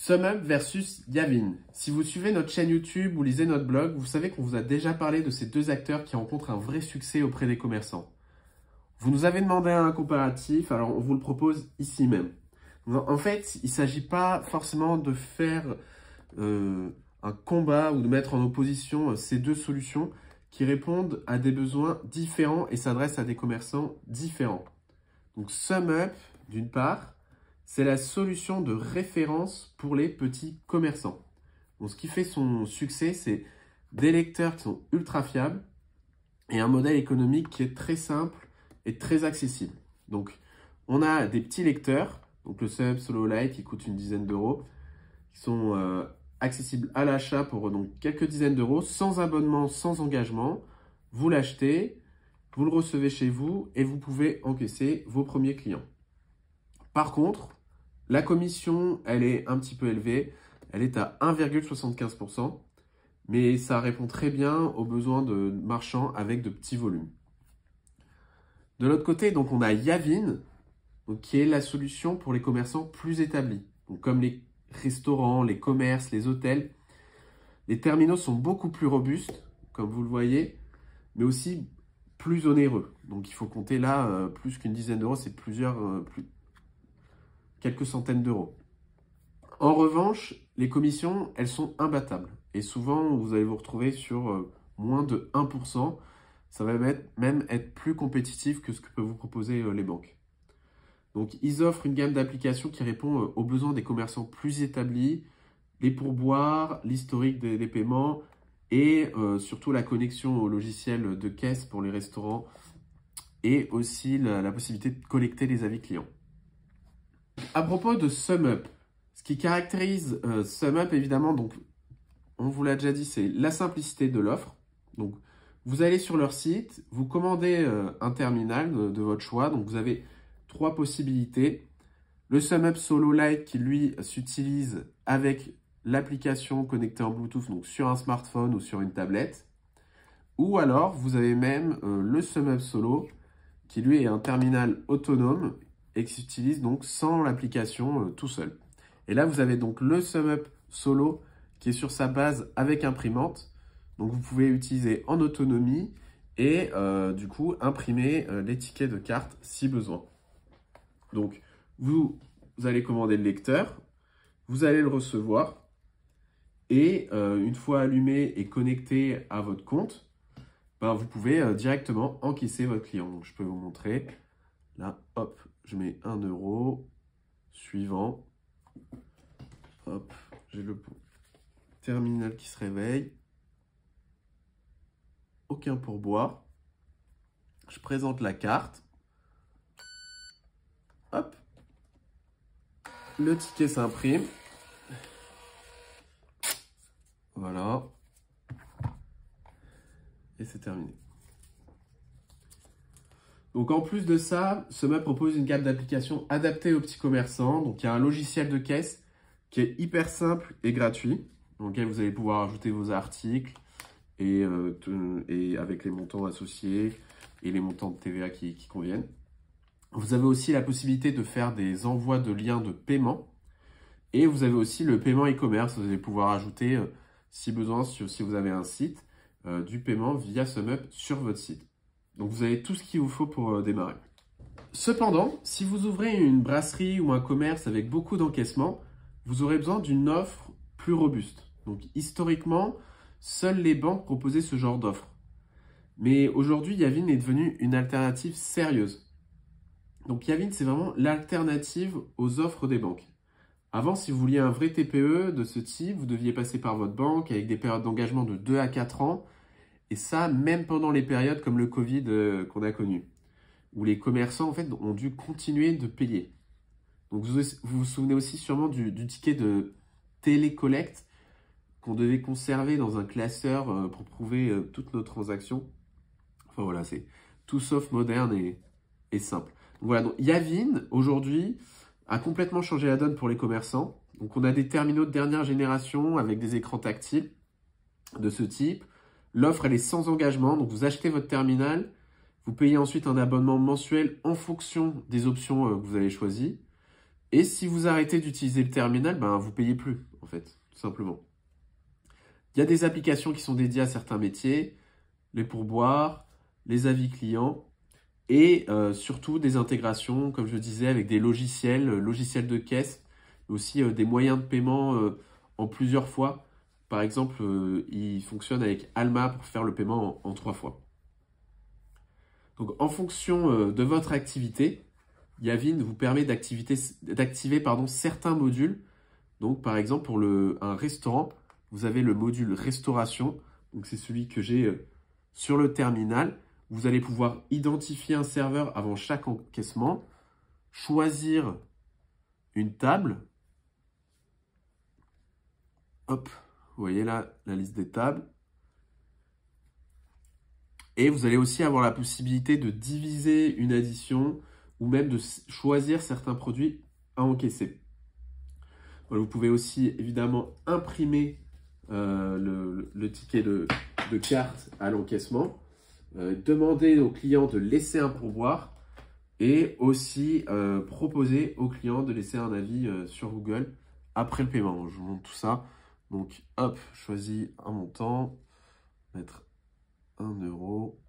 SumUp versus Yavin. Si vous suivez notre chaîne YouTube ou lisez notre blog, vous savez qu'on vous a déjà parlé de ces deux acteurs qui rencontrent un vrai succès auprès des commerçants. Vous nous avez demandé un comparatif, alors on vous le propose ici même. En fait, il ne s'agit pas forcément de faire un combat ou de mettre en opposition ces deux solutions qui répondent à des besoins différents et s'adressent à des commerçants différents. Donc SumUp, d'une part, c'est la solution de référence pour les petits commerçants. Donc, ce qui fait son succès, c'est des lecteurs qui sont ultra fiables et un modèle économique qui est très simple et très accessible. Donc, on a des petits lecteurs, donc le SumUp Solo Lite qui coûte une dizaine d'euros, qui sont accessibles à l'achat pour donc quelques dizaines d'euros, sans abonnement, sans engagement. Vous l'achetez, vous le recevez chez vous et vous pouvez encaisser vos premiers clients. Par contre, la commission, elle est un petit peu élevée. Elle est à 1,75%, mais ça répond très bien aux besoins de marchands avec de petits volumes. De l'autre côté, donc, on a Yavin, donc, qui est la solution pour les commerçants plus établis. Donc, comme les restaurants, les commerces, les hôtels. Les terminaux sont beaucoup plus robustes, comme vous le voyez, mais aussi plus onéreux. Donc, il faut compter là, plus qu'une dizaine d'euros, c'est quelques centaines d'euros. En revanche, les commissions, elles sont imbattables. Et souvent, vous allez vous retrouver sur moins de 1%. Ça va même être plus compétitif que ce que peuvent vous proposer les banques. Donc, ils offrent une gamme d'applications qui répond aux besoins des commerçants plus établis, les pourboires, l'historique des paiements et surtout la connexion au logiciel de caisse pour les restaurants et aussi la possibilité de collecter les avis clients. À propos de SumUp, ce qui caractérise SumUp, évidemment, donc, on vous l'a déjà dit, c'est la simplicité de l'offre. Donc, vous allez sur leur site, vous commandez un terminal de votre choix. Donc, vous avez trois possibilités. Le SumUp Solo Lite qui, lui, s'utilise avec l'application connectée en Bluetooth, donc sur un smartphone ou sur une tablette. Ou alors, vous avez même le SumUp Solo qui, lui, est un terminal autonome et qui s'utilise donc sans l'application tout seul. Et là, vous avez donc le SumUp Solo qui est sur sa base avec imprimante. Donc, vous pouvez utiliser en autonomie et du coup, imprimer les tickets de carte si besoin. Donc, vous allez commander le lecteur, vous allez le recevoir et une fois allumé et connecté à votre compte, vous pouvez directement encaisser votre client. Donc, je peux vous montrer. Là, hop, je mets 1 €. Suivant. Hop, j'ai le terminal qui se réveille. Aucun pourboire. Je présente la carte. Hop. Le ticket s'imprime. Voilà. Et c'est terminé. Donc, en plus de ça, SumUp propose une gamme d'applications adaptées aux petits commerçants. Donc, il y a un logiciel de caisse qui est hyper simple et gratuit, dans lequel vous allez pouvoir ajouter vos articles et avec les montants associés et les montants de TVA qui conviennent. Vous avez aussi la possibilité de faire des envois de liens de paiement et vous avez aussi le paiement e-commerce. Vous allez pouvoir ajouter, si besoin, si vous avez un site, du paiement via SumUp sur votre site. Donc, vous avez tout ce qu'il vous faut pour démarrer. Cependant, si vous ouvrez une brasserie ou un commerce avec beaucoup d'encaissement, vous aurez besoin d'une offre plus robuste. Donc, historiquement, seules les banques proposaient ce genre d'offre. Mais aujourd'hui, Yavin est devenu une alternative sérieuse. Donc, Yavin, c'est vraiment l'alternative aux offres des banques. Avant, si vous vouliez un vrai TPE de ce type, vous deviez passer par votre banque avec des périodes d'engagement de 2 à 4 ans. Et ça, même pendant les périodes comme le Covid qu'on a connu, où les commerçants en fait, ont dû continuer de payer. Donc, vous vous souvenez aussi sûrement du ticket de télécollecte qu'on devait conserver dans un classeur pour prouver toutes nos transactions. Enfin voilà, c'est tout sauf moderne et simple. Donc, voilà, donc, Yavin, aujourd'hui, a complètement changé la donne pour les commerçants. Donc, on a des terminaux de dernière génération avec des écrans tactiles de ce type. L'offre, elle est sans engagement. Donc, vous achetez votre terminal. Vous payez ensuite un abonnement mensuel en fonction des options que vous avez choisies. Et si vous arrêtez d'utiliser le terminal, ben, vous payez plus, en fait, tout simplement. Il y a des applications qui sont dédiées à certains métiers, les pourboires, les avis clients, et surtout des intégrations, comme je disais, avec des logiciels de caisse, mais aussi des moyens de paiement en plusieurs fois. Par exemple, il fonctionne avec Alma pour faire le paiement en 3 fois. Donc, en fonction de votre activité, Yavin vous permet d'activer certains modules. Donc, par exemple, pour un restaurant, vous avez le module restauration. Donc, c'est celui que j'ai sur le terminal. Vous allez pouvoir identifier un serveur avant chaque encaissement, choisir une table. Hop, vous voyez là la liste des tables. Et vous allez aussi avoir la possibilité de diviser une addition ou même de choisir certains produits à encaisser. Voilà, vous pouvez aussi évidemment imprimer le ticket de carte à l'encaissement, demander au client de laisser un pourboire et aussi proposer au client de laisser un avis sur Google après le paiement. Je vous montre tout ça. Donc hop, choisis un montant, mettre 1 euro,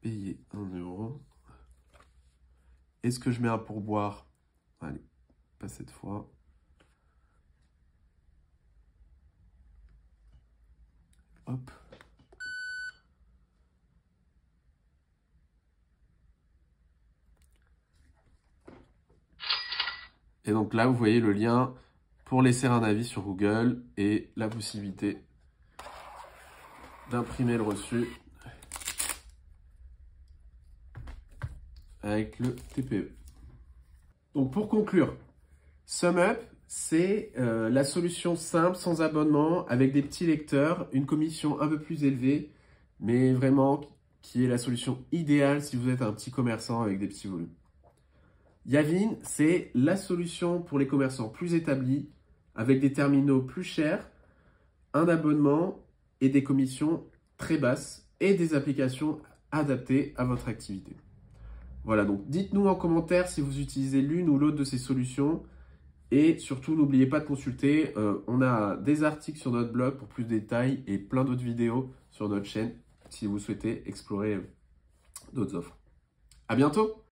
payer 1 euro. Est-ce que je mets un pourboire? Allez, pas cette fois. Hop. Et donc là, vous voyez le lien pour laisser un avis sur Google et la possibilité d'imprimer le reçu avec le TPE. Donc pour conclure, SumUp, c'est la solution simple, sans abonnement, avec des petits lecteurs, une commission un peu plus élevée, mais vraiment qui est la solution idéale si vous êtes un petit commerçant avec des petits volumes. Yavin, c'est la solution pour les commerçants plus établis, avec des terminaux plus chers, un abonnement et des commissions très basses et des applications adaptées à votre activité. Voilà, donc dites-nous en commentaire si vous utilisez l'une ou l'autre de ces solutions. Et surtout, n'oubliez pas de consulter, on a des articles sur notre blog pour plus de détails et plein d'autres vidéos sur notre chaîne si vous souhaitez explorer d'autres offres. À bientôt!